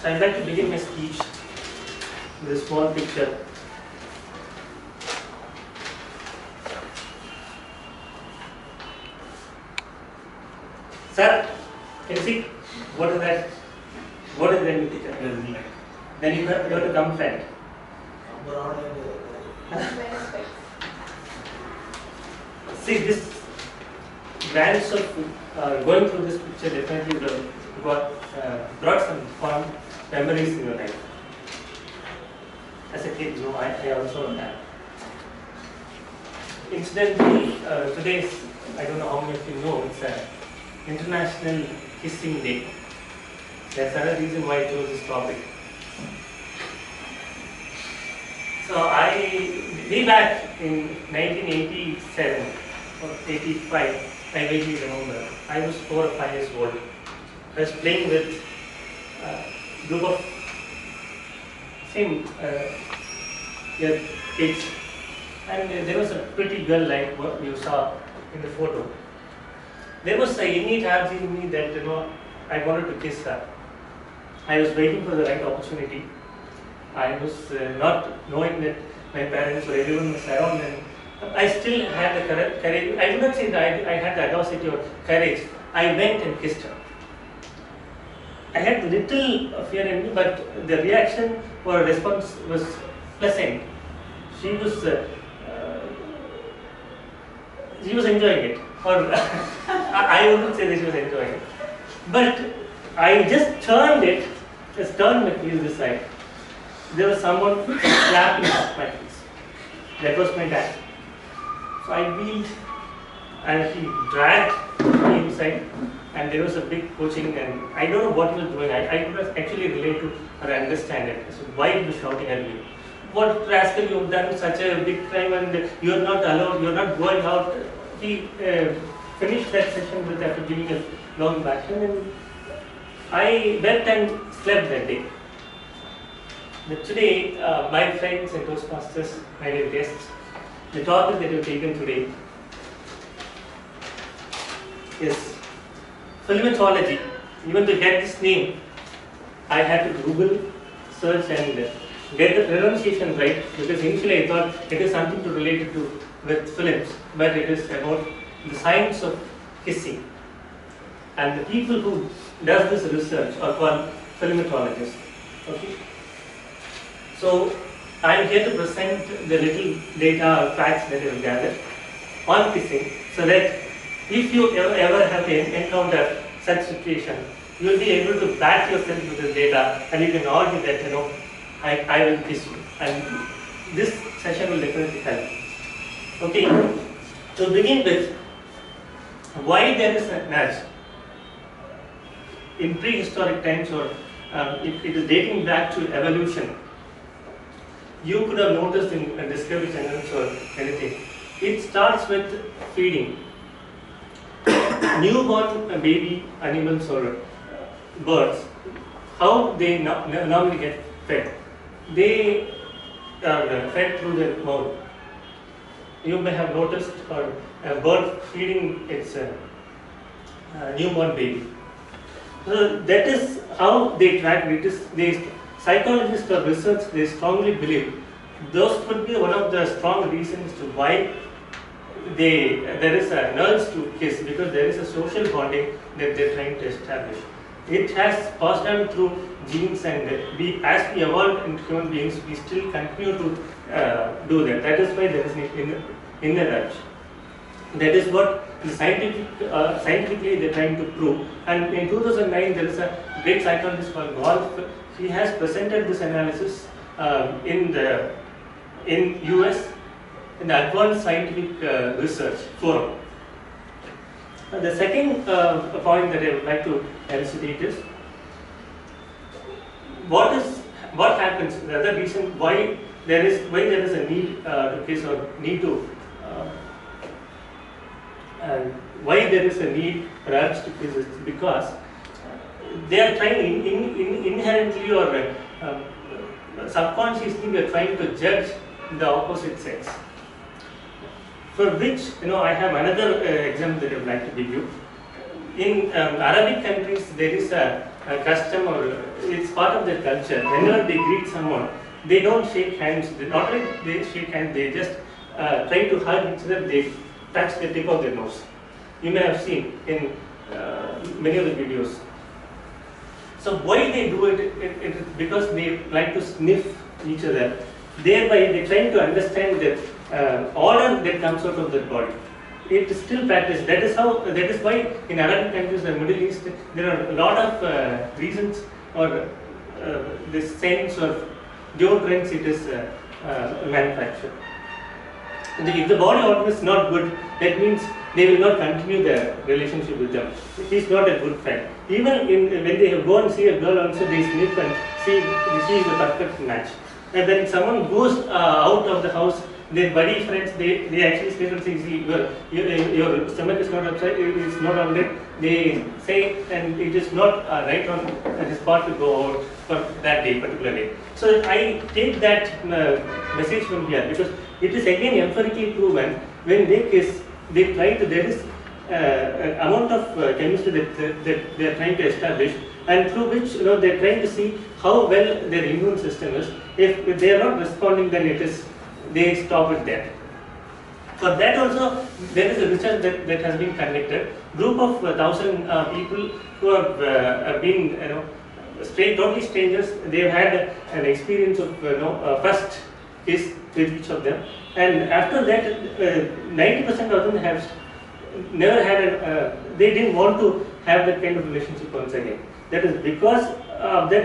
So I'd like to begin my speech with a small picture. Sir, can you see what is that? What is the picture? Then you have to come front. See, this glance of going through this picture definitely brought some fun memories in your life. As a kid, I also had. Incidentally, today, I don't know how many of you know, it's International Kissing Day. That's another reason why I chose this topic. So way back in 1987 or 85, I vaguely remember, I was 4 or 5 years old. I was playing with a group of same kids, and there was a pretty girl like what you saw in the photo. There was an innate urge in me that I wanted to kiss her. I was waiting for the right opportunity. I was not knowing that my parents or everyone was around, and I still had the courage. I would not say that I had the audacity or courage. I went and kissed her. I had little fear in me, but the reaction or response was pleasant. She was enjoying it, or I wouldn't say that she was enjoying it. But I just turned my face this side. There was someone slapping my face. That was my dad. So I wheeled, and he dragged me inside, and there was a big coaching, and I don't know what he was doing. I could actually relate to or understand it. So why he was shouting at me? What rascal, you have done such a big crime, and you are not allowed, you are not going out. He finished that session with after giving a long bashing, and I went and slept that day. But today, my friends and Toastmasters, my dear guests, the topic that we have taken today is filmatology. Even to get this name, I had to Google, search, and get the pronunciation right, because initially I thought it is something to relate it to with films, but it is about the science of kissing. And the people who does this research are called filmatologists. Okay. So I am here to present the little data or facts that I have gathered on kissing, so that if you ever have to encounter such situation, you will be able to back yourself with this data, and you can argue that I will kiss you, and this session will definitely help. Okay, to begin with, why there is a nudge in prehistoric times, or it is dating back to evolution. You could have noticed in Discovery Channels or anything. It starts with feeding. Newborn baby animals or birds, how they normally get fed? They are fed through their mouth. You may have noticed a bird feeding its newborn baby. So that is how they track it. Psychologists or research, they strongly believe those could be one of the strong reasons to why there is an urge to kiss, because there is a social bonding that they are trying to establish. It has passed down through genes, and as we evolve in human beings, we still continue to do that. That is why there is an inner urge. That is what scientifically they are trying to prove. And in 2009, there is a great psychologist called Rolf. He has presented this analysis in US in the Advanced Scientific Research Forum. The second point that I would like to elucidate is what happens. The other reason why there is a need to kiss, or need to why there is a need perhaps to kiss, is because they are trying inherently or subconsciously, they are trying to judge the opposite sex. For which, I have another example that I would like to give you. In Arabic countries, there is a custom, or it's part of their culture. Whenever they greet someone, they don't shake hands. Not only they shake hands, they just try to hug each other. They touch the tip of their nose. You may have seen in many of the videos. So why they do it? It is because they like to sniff each other. Thereby, they try to understand the odor that comes out of their body. It is still practiced. That is how. That is why in Arabic countries, the Middle East, there are a lot of reasons or the scents or deodorants it is manufactured. If the body odor is not good, that means they will not continue their relationship with them. He is not a good friend. Even when they go and see a girl, also they sniff and see she is the perfect match. And when someone goes out of the house, their buddy friends, they actually sniff and say, see, your stomach is not upside, it's not on it. They say, and it is not right on his part to go out for that day, particular day. So I take that message from here, because it is again empirically proven when they kiss, they try to, there is an amount of chemistry that they are trying to establish, and through which they are trying to see how well their immune system is. If they are not responding, then it is they stop it there. For that also, there is a research that has been conducted. Group of 1,000 people who have been totally strangers. They have had an experience of first kiss with each of them, and after that 90% of them have never had they didn't want to have that kind of relationship once again. That is because of that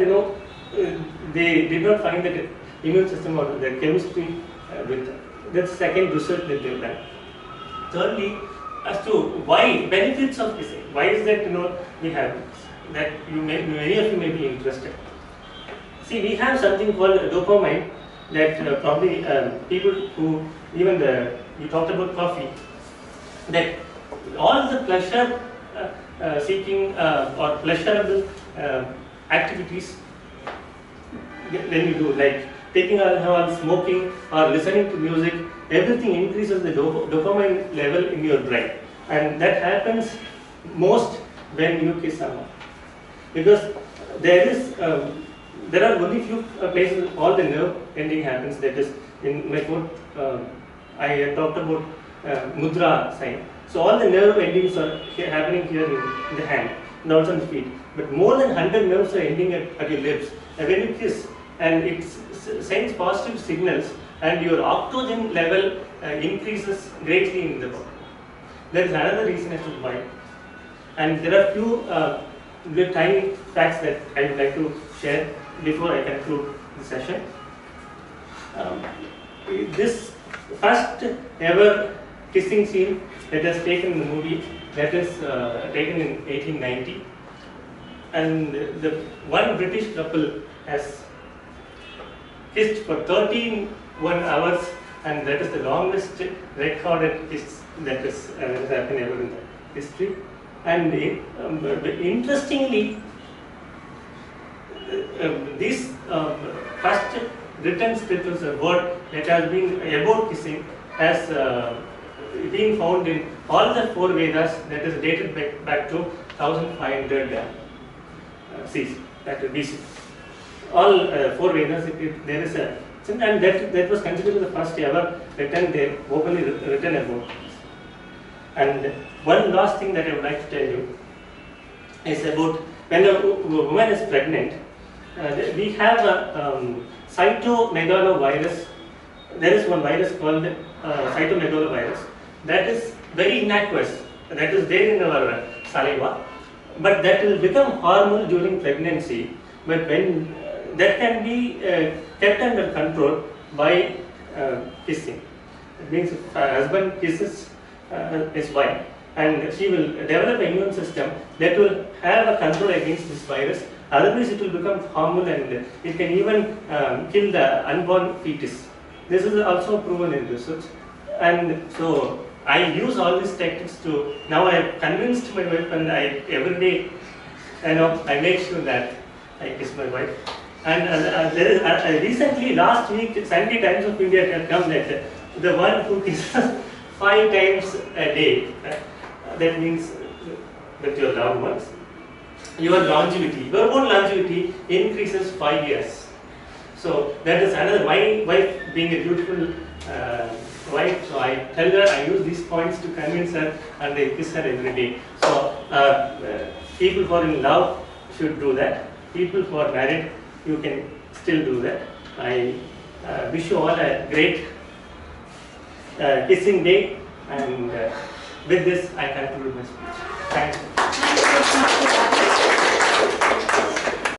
they did not find that immune system or the chemistry with them. That's the second research that they've done. Thirdly, as to why benefits of kissing, why is that we have that many of you may be interested. See, we have something called dopamine that probably people who you talked about coffee, that all the pleasure seeking or pleasurable activities when you do, like taking alcohol, smoking, or listening to music, everything increases the dopamine level in your brain, and that happens most when you kiss someone, because there are only few places all the nerve ending happens. That is in my quote, I talked about mudra sign. So all the nerve endings are happening here in the hand and also in the feet. But more than 100 nerves are ending at your lips. And when you kiss, and it sends positive signals, and your octogen level increases greatly in the body. There is another reason as to why. And there are few tiny facts that I would like to share before I conclude the session. This first ever kissing scene that was taken in the movie, that is taken in 1890, and the one British couple has kissed for 13 hours, and that is the longest recorded kiss that has happened ever in the history. And interestingly, this first written scriptures, a word that has been about kissing, has been found in all the 4 Vedas, that is dated back to 1500 CC, that is BC. All 4 Vedas, there is a, and that was considered the first ever written there, openly written about. And one last thing that I would like to tell you is about when a woman is pregnant. We have a cytomegalovirus. There is one virus called cytomegalovirus that is very innocuous, that is there in our saliva, but that will become harmful during pregnancy. But when that can be kept under control by kissing. It means if a husband kisses his wife, and she will develop an immune system that will have a control against this virus. Otherwise, it will become harmful, and it can even kill the unborn fetus. This is also proven in research, and so I use all these tactics to. Now I have convinced my wife, and every day, I make sure that I kiss my wife. And there is recently, last week, Sunday Times of India had come that the one who kisses 5 times a day, that means that your loved ones, your longevity, your own longevity increases 5 years. So that is another, my wife being a beautiful wife, so I tell her, I use these points to convince her, and I kiss her every day. So people who are in love should do that. People who are married, you can still do that. I wish you all a great kissing day, and with this I conclude my speech. Thank you.